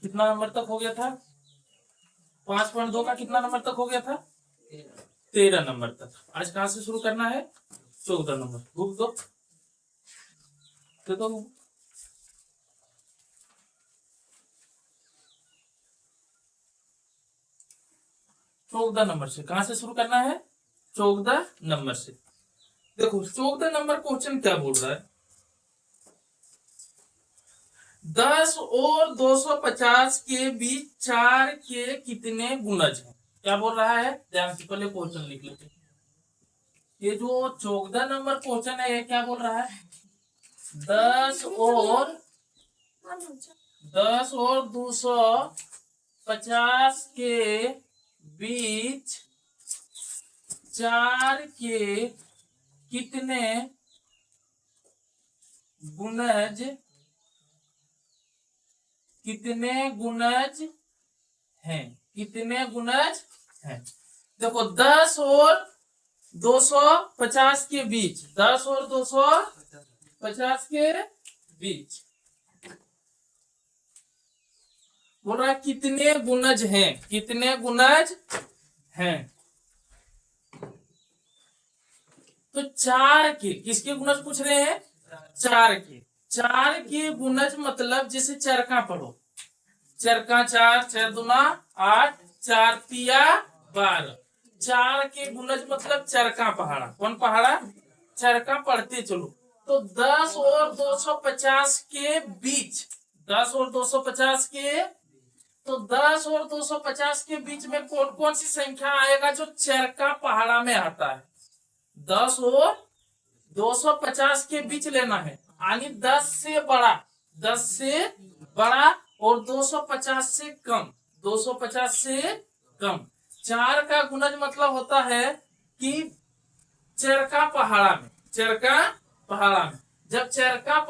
कितना नंबर तक हो गया था? 5.2 का कितना नंबर तक हो गया था? 13 नंबर तक। आज कहां से शुरू करना है? 14 नंबर। बुक दो तो 14 नंबर से कहां से शुरू करना है? 14 नंबर से। देखो 14 नंबर क्वेश्चन क्या बोल रहा है? 10 और 250 के बीच 4 के कितने गुणज हैं? क्या बोल रहा है? ध्यान से पहले क्वेश्चन लिख लेते हैं। ये जो 14 नंबर क्वेश्चन है ये क्या बोल रहा है? 10 और 250 के बीच 4 के कितने गुणज हैं? कितने गुणज हैं? देखो 10 और 250 के बीच, 10 और 250 के बीच बोल रहा है कितने गुणज हैं? कितने गुणज हैं? तो 4 के, किसके गुणज पूछ रहे हैं? 4 के। 4 के गुणज मतलब जैसे चरका पढ़ो, चरका 4, 4 दूना 8, 4 तिया 12। 4 के गुणज मतलब चरका पहाड़ा। कौन पहाड़ा? चरका पढ़ते चलो। तो 10 और 250 के बीच, 10 और 250 के, तो 10 और 250 के बीच में कौन कौन सी संख्या आएगा जो चरका पहाड़ा में आता है? 10 और 250 के बीच लेना है, यानी 10 से बड़ा, 10 से बड़ा और 250 से कम, 250 से कम। 4 का गुणज मतलब होता है कि चरका पहाड़ा में, चरका पहाड़ा में जब चरका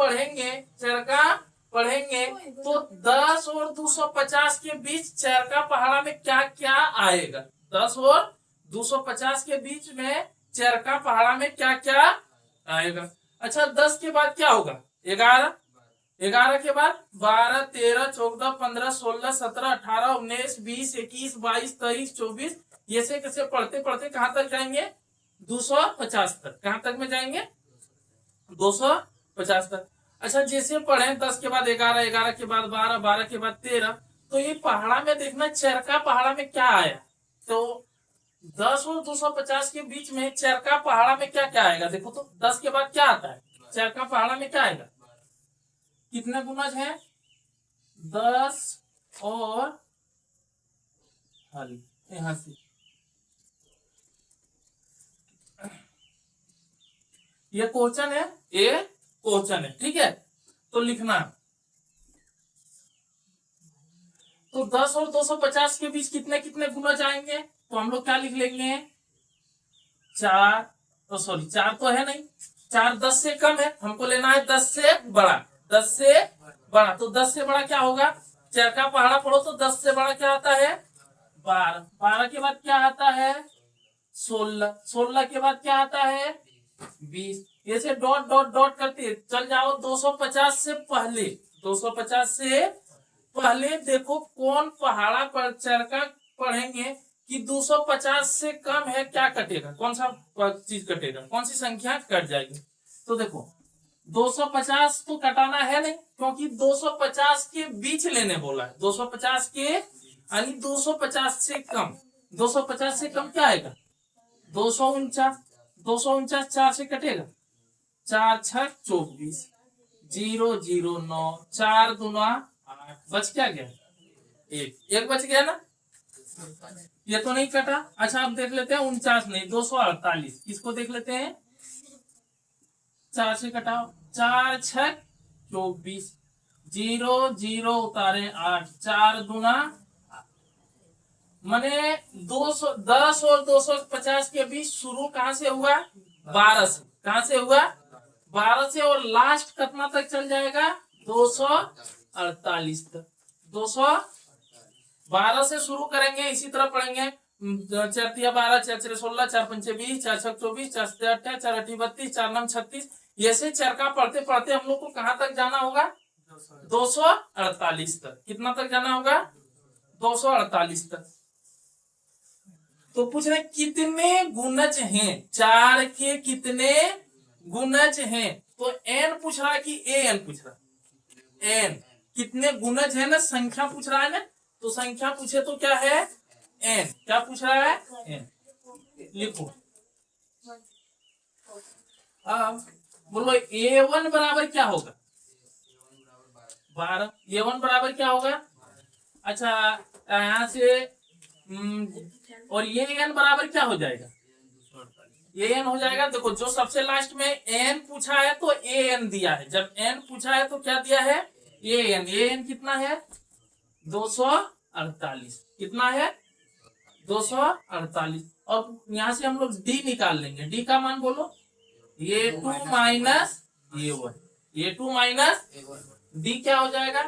पढ़ेंगे तो 10 और 250 के बीच चरका पहाड़ा में क्या क्या आएगा? 10 और 250 के बीच में चरका पहाड़ा में क्या क्या आएगा? अच्छा 10 के बाद क्या होगा? 11, 11 के बाद 12, 13, 14, 15, 16, 17, 18, 19, 20, 21, 22, 23, 24, ऐसे कैसे पढ़ते पढ़ते कहां तक जाएंगे? 250 तक। कहां तक में जाएंगे? 250 तक। अच्छा जैसे पढ़े 10 के बाद 11, 11 के बाद 12, 12 के बाद 13, तो ये पहाड़ा में देखना चरका पहाड़ा में क्या आया। तो 10 और 250 के बीच में चरका पहाड़ा में क्या क्या आएगा? देखो तो 10 के बाद क्या आता है? चरका पहाड़ा में क्या आएगा? कितने गुणज है? 10 और यहां से ये क्वेश्चन है, ये क्वेश्चन है, ठीक है। तो लिखना, तो 10 और 250 के बीच कितने कितने गुणज आएंगे? तो हम लोग क्या लिख लेंगे? 4, तो सॉरी 4 तो है नहीं, 4 10 से कम है, हमको लेना है 10 से बड़ा, 10 से बड़ा। तो 10 से बड़ा क्या होगा? चरका पहाड़ा पढ़ो तो 10 से बड़ा क्या आता है? 12, 12 के बाद क्या आता है? 16, 16 के बाद क्या आता है? 20। ऐसे डॉट डॉट डॉट करते चल जाओ 250 से पहले, 250 से पहले देखो कौन पहाड़ा पर चरका पढ़ेंगे कि 250 से कम है, क्या कटेगा? कौन सा चीज कटेगा? कौन सी संख्या कट जाएगी? तो देखो 250 तो कटाना है नहीं, क्योंकि 250 के बीच लेने बोला है। 250 के यानी 250 से कम, 250 से कम क्या आएगा? 249, 249 4 से कटेगा, 4 6 24, 0 0 9, 4 दूना 8, बच क्या गया? एक बच गया ना, ये तो नहीं कटा। अच्छा अब देख लेते हैं 49 नहीं 248, इसको देख लेते हैं। 4 से कटाओ, 4 6 24, 0 0 उतारे 8, 4 दूना, मैंने 210 और 250 के बीच शुरू कहां से हुआ? 12 से। कहां से हुआ? 12 से, और लास्ट कितना तक चल जाएगा? 248 तक। 212 से शुरू करेंगे, इसी तरह पढ़ेंगे। 4 तिया 12, 4 4 16, 4 5 20, 4 6 24, 4 7 28, 4 8 32, 4 9 36। ऐसे चरका पढ़ते पढ़ते हम लोग को कहां तक जाना होगा? 248 तक। कितना तक जाना होगा? 248 तक। तो पूछ रहे कितने गुणज हैं, 4 के कितने गुणज हैं? तो n पूछ रहा है कि an पूछ रहा है? n कितने गुणज है ना, संख्या पूछ रहा है ना, तो संख्या पूछे तो क्या है? n। क्या पूछ रहा है? n। लिखो अब बोलो a1 बराबर क्या होगा? 12। a1 बराबर क्या होगा? अच्छा यहाँ से और ये n बराबर क्या हो जाएगा? ये n हो जाएगा। देखो जो सबसे लास्ट में n पूछा है तो an दिया है। जब n पूछा है तो क्या दिया है? an कितना है? 248। कितना है? 248। और यहाँ से हम लोग d निकाल लेंगे। d का मान बोलो। ये 2 माइनस ये 1, ये 2 माइनस d क्या हो जाएगा?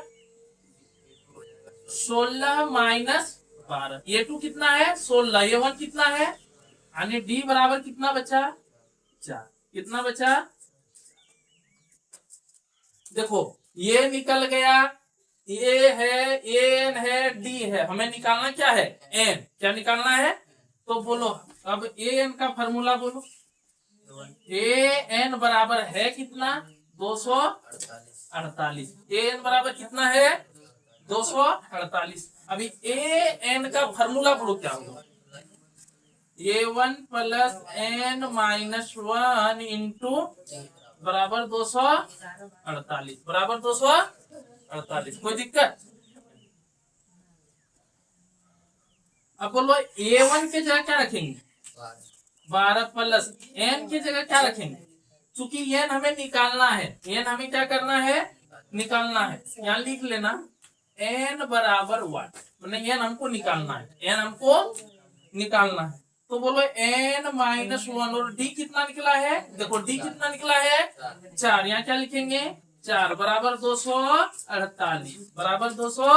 16 माइनस 12। ये 2 कितना है? 16। ये 1 कितना है? यानी d बराबर कितना बचा? 4। कितना बचा? देखो ये निकल गया, ये है, n है, d है। हमें निकालना क्या है? n। क्या निकालना है? तो बोलो अब an का फॉर्मूला बोलो। an बराबर है कितना? 248। an बराबर कितना है? 248। अभी an का फॉर्मूला बोलो क्या होगा? a1 plus n minus 1 into बराबर 248 बराबर 248। कोई दिक्कत? अब बोलो a1 के जगह क्या रखेंगे? 12 प्लस n की जगह क्या रखेंगे? चूंकि n हमें निकालना है, n हमें क्या करना है? निकालना है। यहाँ लिख लेना n बराबर 1, नहीं n हमको निकालना है, n हमको निकालना है। तो बोलो n माइनस 1 और d कितना निकला है? देखो d कितना निकला है? 4। यहाँ क्या लिखेंगे? 4 बराबर 248 बराबर 200।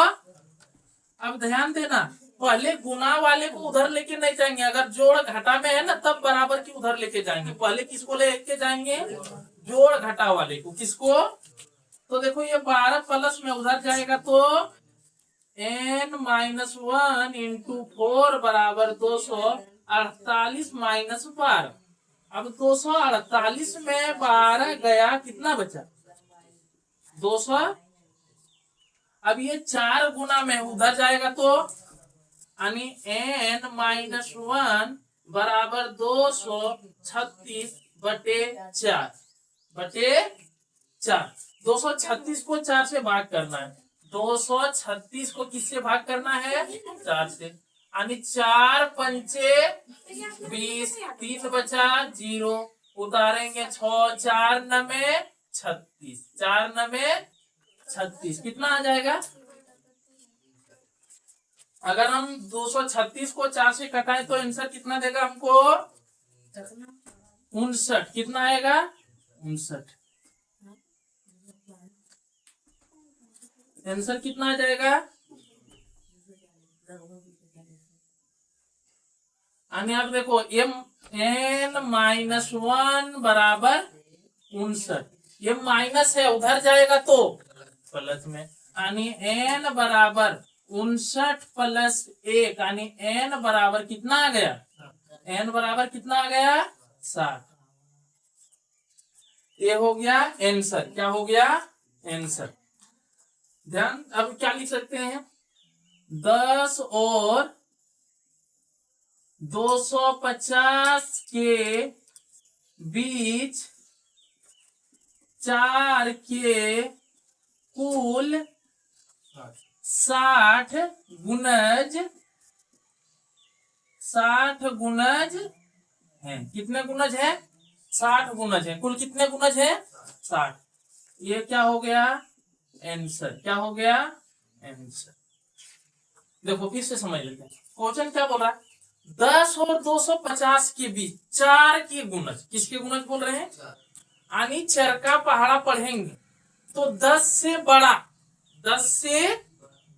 अब ध्यान देना, पहले गुना वाले को उधर लेके नहीं जाएंगे। अगर जोड़ घटा में है ना तब बराबर की उधर लेके जाएंगे। पहले किसको लेके जाएंगे? जोड़ घटा वाले को। किसको? तो देखो ये 12 प्लस में उधर जाएगा तो n माइनस 1 इंटू 4 बराबर 248 माइनस 12। अब 248 में 12 गया, कितना बचा? 200। अब ये 4 गुना में उधर जाएगा तो यानी n माइनस 1 बराबर 236 बटे 4 बटे 4। 236 को 4 से भाग करना है। 236 को किससे भाग करना है? 4 से। यानी 4 पंचे 20, 3 बचा 0, उतारेंगे 6, 4 नमे 36, 4 नमे 36। कितना आ जाएगा? अगर हम 236 को 4 से कटाएं तो आंसर कितना देगा हमको? 59। कितना आएगा? 59। आंसर कितना आ जाएगा? आप देखो n माइनस 1 बराबर 59। ये माइनस है, उधर जाएगा तो प्लस में। यानी n बराबर 59 प्लस 1 यानी n बराबर कितना आ गया? n बराबर कितना आ गया? 7। ये हो गया आंसर। क्या हो गया? आंसर। ध्यान, अब क्या लिख सकते हैं? 10 और 250 के बीच 4 के कुल 60 गुणज हैं। कितने गुणज हैं? 60 गुणज हैं। कुल कितने गुणज हैं? 60। ये क्या हो गया? आंसर। क्या हो गया? आंसर। देखो फिर से समझ लेते हैं क्वेश्चन क्या बोल रहा है। 10 और 250 के बीच 4 के गुणज। किसके गुणज बोल रहे हैं? यानी चर का पहाड़ा पढ़ेंगे तो 10 से बड़ा, 10 से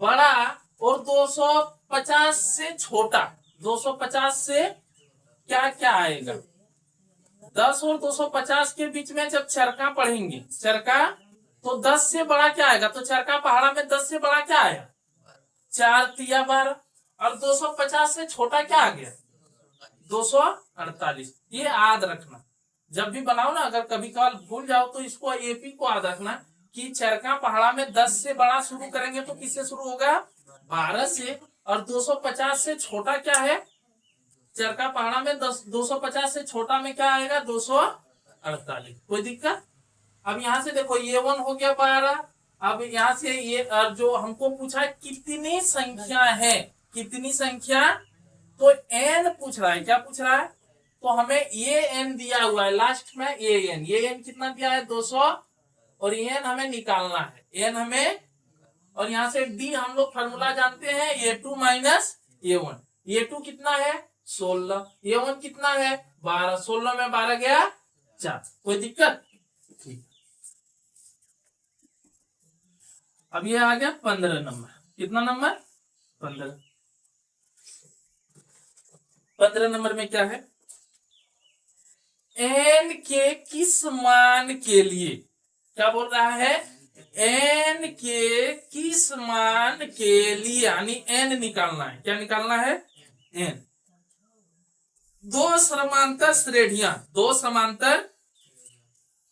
बड़ा और 250 से छोटा। 250 से क्या क्या आएगा? 10 और 250 के बीच में जब चरका पढ़ेंगे, चरका तो 10 से बड़ा क्या आएगा? तो चरका पहाड़ा में 10 से बड़ा क्या आया? 4 तिया 12। और 250 से छोटा क्या आ गया? 248। ये याद रखना, जब भी बनाओ ना, अगर कभी कभार भूल जाओ तो इसको एपी को याद रखना कि चरका पहाड़ा में 10 से बड़ा शुरू करेंगे तो किससे शुरू होगा? 12 से। और 250 से छोटा क्या है? चरका पहाड़ा में 250 से छोटा में क्या आएगा? 248। कोई दिक्कत? अब यहाँ से देखो, ये 1 हो गया 12। अब यहाँ से ये जो हमको पूछा है कितनी संख्या है, कितनी संख्या, तो n पूछ रहा है। क्या पूछ रहा है? तो हमें ये n दिया हुआ है लास्ट में, ये n कितना दिया है? 200। और ये n हमें निकालना है, n हमें। और यहाँ से d हम लोग फॉर्मूला जानते हैं, a2 माइनस a1। a2 कितना है? 16। a1 कितना है? 12। 16 में 12 गया 4। कोई दिक्कत? ठीक। अब ये आ गया 15 नंबर। कितना नंबर? 15। 15 नंबर में क्या है? n के किस मान के लिए, क्या बोल रहा है? n के किस मान के लिए, यानी n निकालना है। क्या निकालना है? n। दो समांतर श्रेणियां, दो समांतर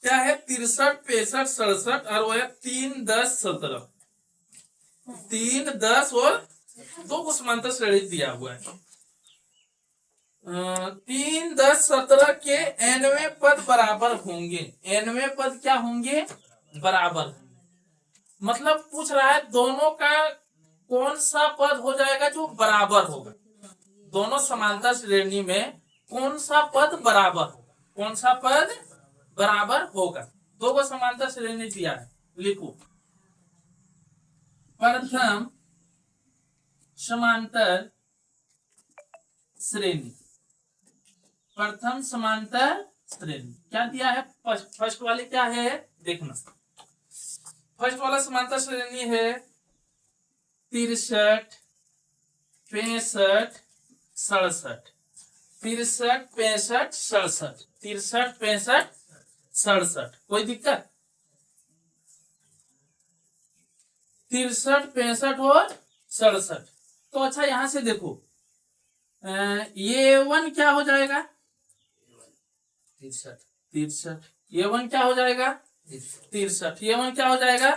क्या है? 63, 65, 67 और वो है 3, 10, 17। 3, 10 और 2 को समांतर श्रेणी दिया हुआ है। 3, 10, 17 के nवें पद बराबर होंगे। nवें पद क्या होंगे? बराबर। मतलब पूछ रहा है दोनों का कौन सा पद हो जाएगा जो बराबर होगा। दोनों समांतर श्रेणी में कौन सा पद बराबर होगा? कौन सा पद बराबर होगा? दो को समांतर श्रेणी दिया है, लिखो। प्रथम समांतर श्रेणी, प्रथम समांतर श्रेणी क्या दिया है? फर्स्ट वाले क्या है? देखना, फर्स्ट वाला समांतर श्रेणी है 63, 65, 67। 63, 65, 67। 63, 65, 67। कोई दिक्कत? 63, 65 और 67। तो अच्छा, यहां से देखो, ये 1 क्या हो जाएगा? 63। ये 1 क्या हो जाएगा? 63। ये 1 क्या हो जाएगा?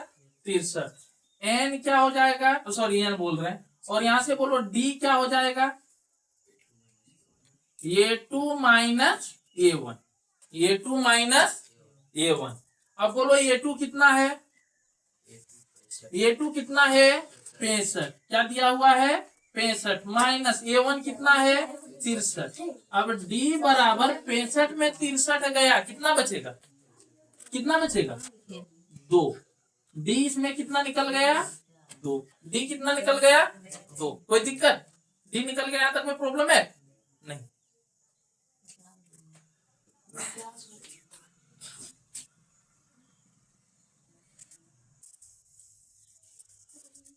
63। n क्या हो जाएगा? सॉरी, n बोल रहे हैं। और यहां से बोलो d क्या हो जाएगा? a2 minus a1। a2 minus a1। अब बोलो a2 कितना है? a2 कितना है? 65। क्या दिया हुआ है? 65 माइनस a1 कितना है? 63। अब d बराबर 65 में 63 गया, कितना बचेगा? कितना बचेगा? 2। d इसमें कितना निकल गया? 2। d कितना निकल गया? 2। कोई दिक्कत? d निकल गया, तक में प्रॉब्लम है? नहीं।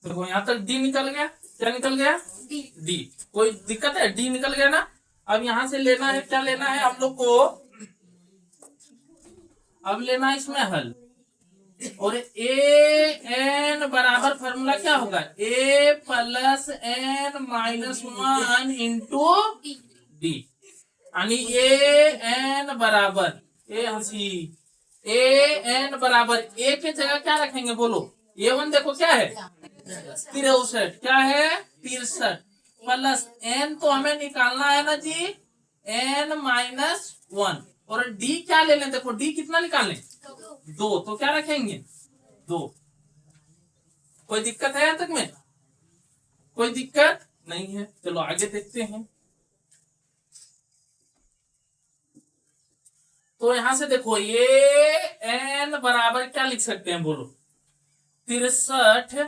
देखो यहाँ तक d निकल गया। क्या निकल गया? d। कोई दिक्कत है? d निकल गया ना। अब यहां से लेना है, क्या लेना है हम लोग को? अब लेना है इसमें हल। और a n बराबर फॉर्मूला क्या होगा? a plus n minus 1 into d। यानी a n बराबर a n बराबर a के जगह क्या रखेंगे? बोलो। a1 देखो क्या है? 63। क्या है? 63 प्लस n तो हमें निकालना है ना जी, n माइनस 1। और d क्या ले लें? देखो d कितना निकालें? 2। तो क्या रखेंगे? 2। कोई दिक्कत है यहाँ तक में? कोई दिक्कत नहीं है। चलो आगे देखते हैं। तो यहां से देखो, ये n बराबर क्या लिख सकते हैं? बोलो। 63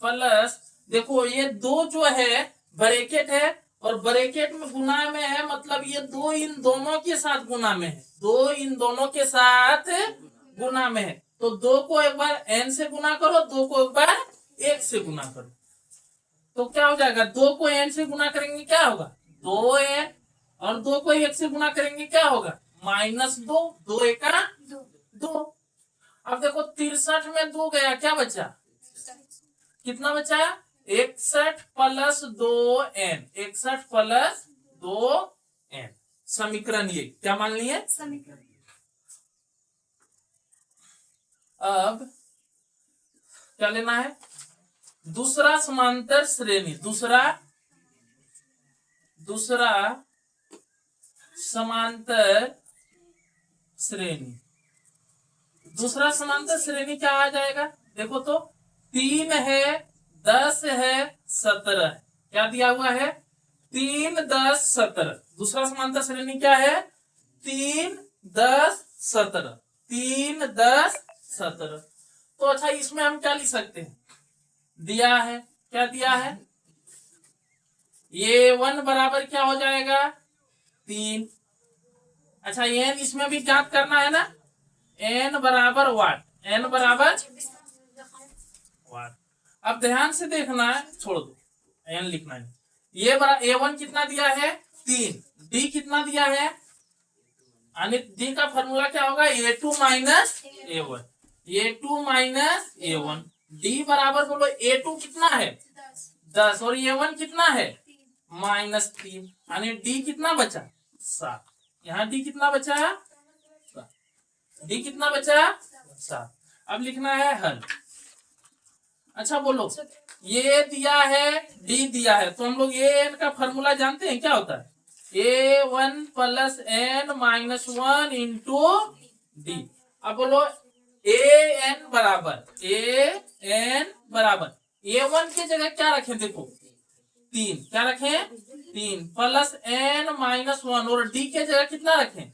प्लस, देखो ये 2 जो है ब्रैकेट है, और ब्रैकेट में गुना में है, मतलब ये 2 इन दोनों के साथ गुना में है। 2 इन दोनों के साथ गुना में है। तो 2 को एक बार n से गुना करो, 2 को एक बार 1 से गुना करो, तो क्या हो जाएगा? 2 को n से गुना करेंगे क्या होगा? 2n। और 2 को 1 से गुना करेंगे क्या होगा? -2। 2 1 2। अब देखो 63 में 2 गया, क्या बचा, कितना बचा, 61 प्लस 2n, 61 प्लस 2n, समीकरण ये क्या मान लिए। अब क्या लेना है, दूसरा समांतर श्रेणी, दूसरा समांतर श्रेणी, दूसरा समांतर श्रेणी क्या आ जाएगा, देखो तो 3 है, 10 है, 17 है, क्या दिया हुआ है, 3, 10, 17, दूसरा समांतर श्रेणी क्या है, 3, 10, 17, 3, 10, 17। तो अच्छा इसमें हम क्या लिख सकते हैं, दिया है, क्या दिया है, ये 1 बराबर क्या हो जाएगा, 3। अच्छा n इसमें भी ज्ञात करना है ना, n बराबर वाट, n बराबर वाट। अब ध्यान से देखना है, छोड़ दो n लिखना है, ये a1 कितना दिया है, 3, d कितना दिया है, यानी d का फॉर्मूला क्या होगा, a2 minus a1, a2 minus a1, d बराबर बोलो a2 कितना है 10 और a1 कितना है -3, यानी d कितना बचा 7, यहाँ d कितना बचा, d कितना बचा 7। अब लिखना है हल। अच्छा बोलो, ये दिया है, d दिया है, तो हम लोग an का फॉर्मूला जानते हैं, क्या होता है, a1 plus n minus 1 into D. अब बोलो an बराबर a1 की जगह क्या रखें, देखो 3, क्या रखें 3 प्लस n माइनस 1 और d के जगह कितना रखें,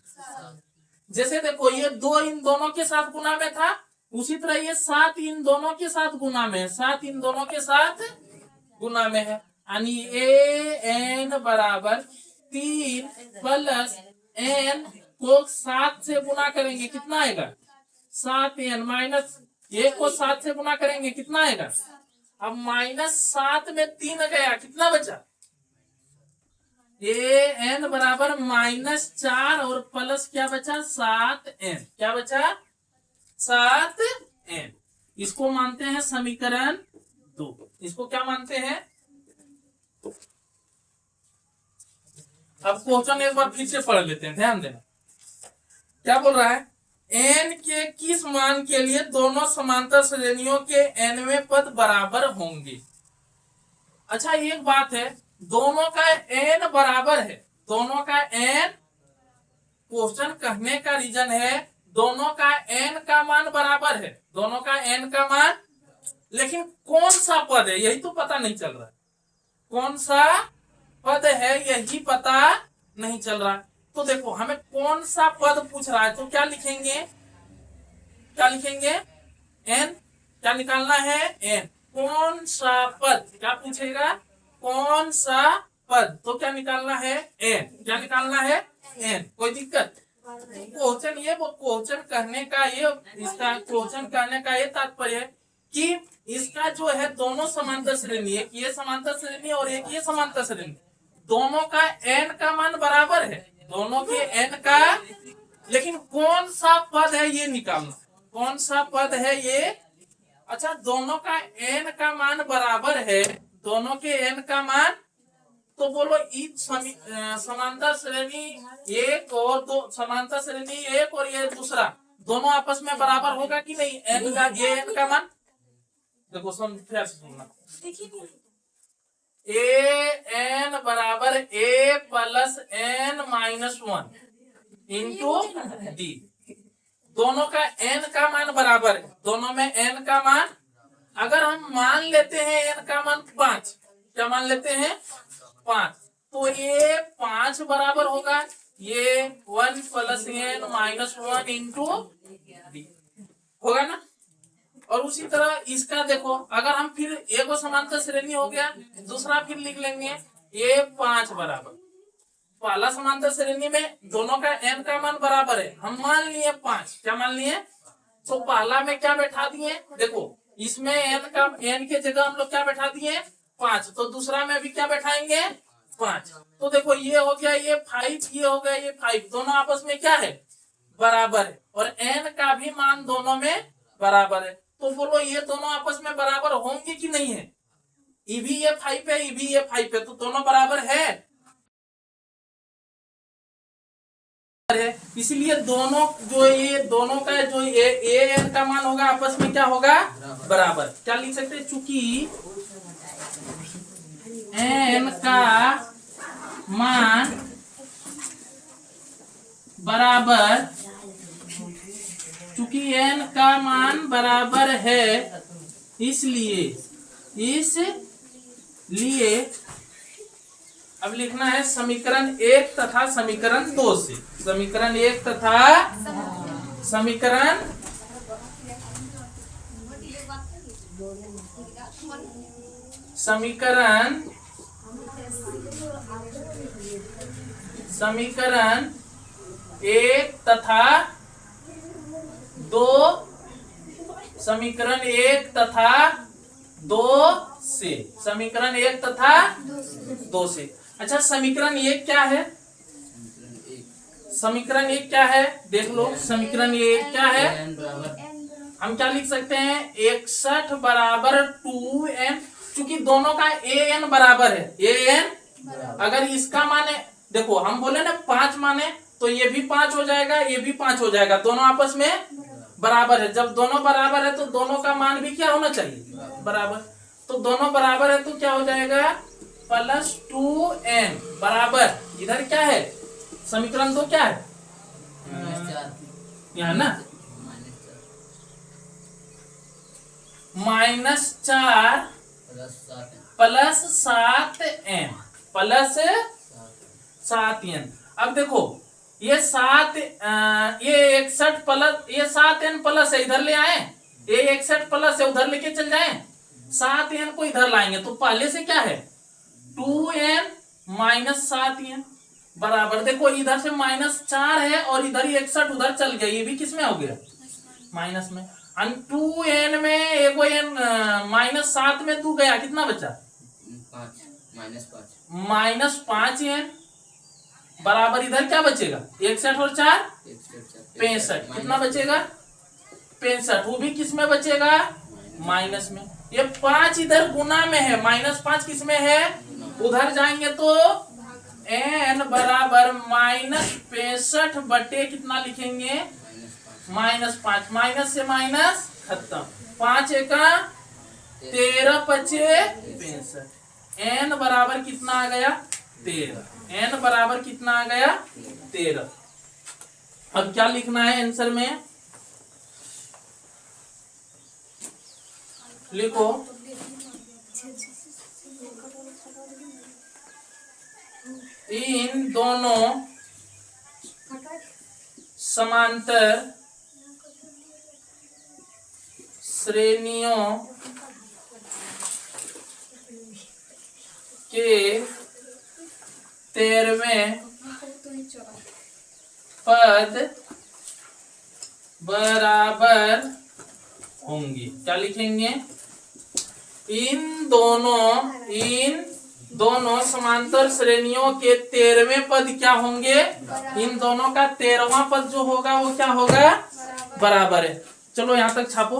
जैसे देखो ये 2 इन दोनों के साथ गुना में था, उसी तरह ये 7 इन दोनों के साथ गुना में है, 7 इन दोनों के साथ गुना में है, यानी an बराबर 3 प्लस n को 7 से गुना करेंगे, कितना आएगा 7n, माइनस 1 को 7 से गुना करेंगे, कितना आएगा, अब -7 में 3 गया, कितना बचा, an बराबर -4 और प्लस क्या बचा 7n, क्या बचा 7n। इसको मानते हैं समीकरण 2। इसको क्या मानते हैं, अब क्वेश्चन एक बार फिर से पढ़ लेते हैं, ध्यान देना क्या बोल रहा है, n के किस मान के लिए दोनों समांतर श्रेणियों के nवें पद बराबर होंगे। अच्छा एक बात है, दोनों का n बराबर है, दोनों का n, क्वेश्चन कहने का रीजन है दोनों का n का मान बराबर है, दोनों का n का मान, लेकिन कौन सा पद है यही तो पता नहीं चल रहा, कौन सा पद है यही पता नहीं चल रहा। तो देखो हमें कौन सा पद पूछ रहा है, तो क्या लिखेंगे, क्या लिखेंगे n, क्या निकालना है n, कौन सा पद, क्या पूछेगा कौन सा पद, तो क्या निकालना है n, क्या निकालना है n, कोई दिक्कत, क्वेश्चन ये क्वेश्चन कहने का ये, इसका क्वेश्चन कहने का ये तात्पर्य है कि इसका जो है दोनों समांतर श्रेणी, एक ये समांतर श्रेणी और एक ये समांतर श्रेणी, दोनों का n का मान बराबर है, दोनों के n का, लेकिन कौन सा पद है ये निकालना, कौन सा पद है ये। अच्छा दोनों का n का मान बराबर है, दोनों के n का मान, तो बोलो समांतर श्रेणी एक और दो, समांतर श्रेणी एक और ये दूसरा, दोनों आपस में बराबर होगा कि नहीं, n का, ये n का मान, देखो फिर से सुनना, an बराबर a plus n minus 1 into D, दोनों का n का मान बराबर है, दोनों में n का मान, अगर हम मान लेते हैं n का मान 5, क्या मान लेते हैं 5, तो ये 5 बराबर होगा ये 1 plus n minus 1 into D, होगा ना। और उसी तरह इसका देखो, अगर हम फिर एक समांतर श्रेणी हो गया, दूसरा फिर लिख लेंगे ये 5 बराबर, पहला समांतर श्रेणी में दोनों का n का मान बराबर है, हम मान लिए 5, क्या मान लिए, तो पहला में क्या बैठा दिए, देखो इसमें n के जगह हम लोग क्या बैठा दिए 5, तो दूसरा में भी क्या बैठाएंगे 5, तो देखो ये हो गया ये 5, ये हो गया ये 5, दोनों आपस में क्या है बराबर है, और n का भी मान दोनों में बराबर है। तो बोलो ये दोनों आपस में बराबर होंगे कि नहीं है? ये भी ये 5 है, ये भी ये 5 है, तो दोनों बराबर है। इसलिए दोनों जो ये दोनों का जो ए एन का मान होगा आपस में क्या होगा? बराबर। क्या लिख सकते हैं? चूंकि एन का मान बराबर, चूंकि एन का मान बराबर है, इसलिए अब लिखना है समीकरण 1 तथा समीकरण 2 से। समीकरण 1 तथा समीकरण समीकरण 1 तथा 2, समीकरण 1 तथा 2 से, समीकरण 1 तथा 2 से। अच्छा, समीकरण 1 क्या है? समीकरण 1 क्या है? देख लो, समीकरण 1 क्या है? हम क्या लिख सकते हैं? 61 बराबर 2n, क्योंकि दोनों का an बराबर है। an अगर इसका माने, देखो हम बोले ना 5 माने, तो ये भी 5 हो जाएगा, ये भी 5 हो जाएगा, दोनों आपस में बराबर है। जब दोनों बराबर है तो दोनों का मान भी क्या होना चाहिए? बराबर। तो दोनों बराबर है तो क्या हो जाएगा? +2n बराबर, इधर क्या है? समीकरण 2 क्या है? यहाँ ना -4 +7n प्लस 7n। अब देखो ये 61 प्लस ये 7n प्लस है, इधर ले आए, ये 61 प्लस है, उधर लेके चल जाए, 7n को इधर लाएंगे तो पहले से क्या है? 2n - 7n बराबर। देखो इधर से -4 है और इधर 61 उधर चल गया, ये भी किसमें हो गया? माइनस में। 2n में एगो n -7 में 2 गया, कितना बचा? -5n बराबर, इधर क्या बचेगा? 61 और 4 65, कितना बचेगा? 65, वो भी किस में बचेगा? माइनस में। ये 5 इधर गुना में है, -5 किस में है? उधर जाएंगे तो n बराबर -65 बटे कितना लिखेंगे? -5, माइनस से माइनस खत्म, 5 एका 13 पचे 65, n बराबर कितना आ गया? 13। n बराबर कितना आ गया? 13। अब क्या लिखना है आंसर में? लिखो इन दोनों समांतर श्रेणियों के 13वें पद बराबर होंगे। क्या लिखेंगे? इन दोनों समांतर श्रेणियों के 13वें पद क्या होंगे? इन दोनों का 13वां पद जो होगा वो क्या होगा? बराबर है। चलो यहाँ तक छापो।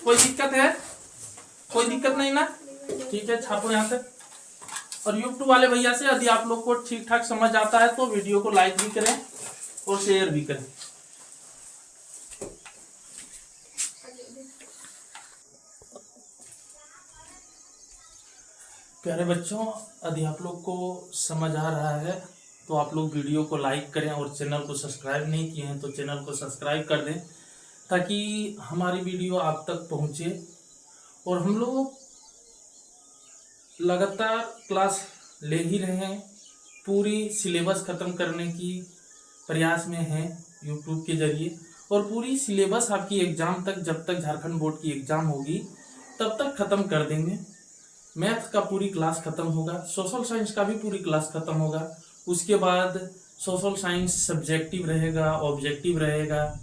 कोई दिक्कत है? कोई दिक्कत नहीं ना? ठीक है, छापो यहाँ तक। और YouTube वाले भैया से यदि आप लोग को ठीक ठाक समझ आता है तो वीडियो को लाइक भी करें और शेयर भी करें। प्यारे बच्चों, यदि आप लोग को समझ आ रहा है तो आप लोग वीडियो को लाइक करें और चैनल को सब्सक्राइब नहीं किए हैं तो चैनल को सब्सक्राइब कर दें, ताकि हमारी वीडियो आप तक पहुंचे। और हम लोग लगातार क्लास ले ही रहे हैं, पूरी सिलेबस ख़त्म करने की प्रयास में हैं यूट्यूब के जरिए। और पूरी सिलेबस आपकी एग्ज़ाम तक, जब तक झारखंड बोर्ड की एग्ज़ाम होगी तब तक ख़त्म कर देंगे। मैथ का पूरी क्लास ख़त्म होगा, सोशल साइंस का भी पूरी क्लास ख़त्म होगा। उसके बाद सोशल साइंस सब्जेक्टिव रहेगा, ऑब्जेक्टिव रहेगा।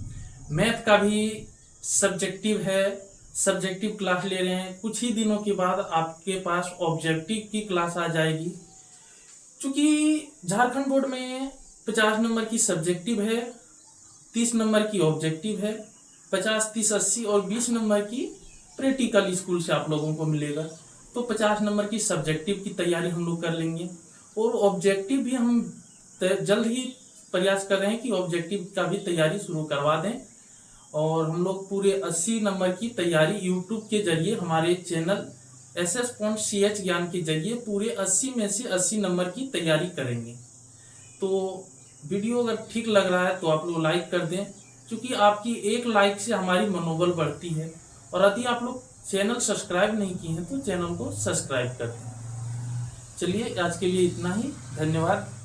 मैथ का भी सब्जेक्टिव है, सब्जेक्टिव क्लास ले रहे हैं। कुछ ही दिनों के बाद आपके पास ऑब्जेक्टिव की क्लास आ जाएगी। चूँकि झारखंड बोर्ड में 50 नंबर की सब्जेक्टिव है, 30 नंबर की ऑब्जेक्टिव है। 50, 30, 80 और 20 नंबर की प्रैक्टिकल स्कूल से आप लोगों को मिलेगा। तो 50 नंबर की सब्जेक्टिव की तैयारी हम लोग कर लेंगे और ऑब्जेक्टिव भी हम जल्द ही प्रयास कर रहे हैं कि ऑब्जेक्टिव का भी तैयारी शुरू करवा दें। और हम लोग पूरे 80 नंबर की तैयारी यूट्यूब के जरिए हमारे चैनल SS.CH ज्ञान के जरिए पूरे 80 में से 80 नंबर की तैयारी करेंगे। तो वीडियो अगर ठीक लग रहा है तो आप लोग लाइक कर दें, क्योंकि आपकी एक लाइक से हमारी मनोबल बढ़ती है। और यदि आप लोग चैनल सब्सक्राइब नहीं किए हैं तो चैनल को सब्सक्राइब कर दें। चलिए आज के लिए इतना ही, धन्यवाद।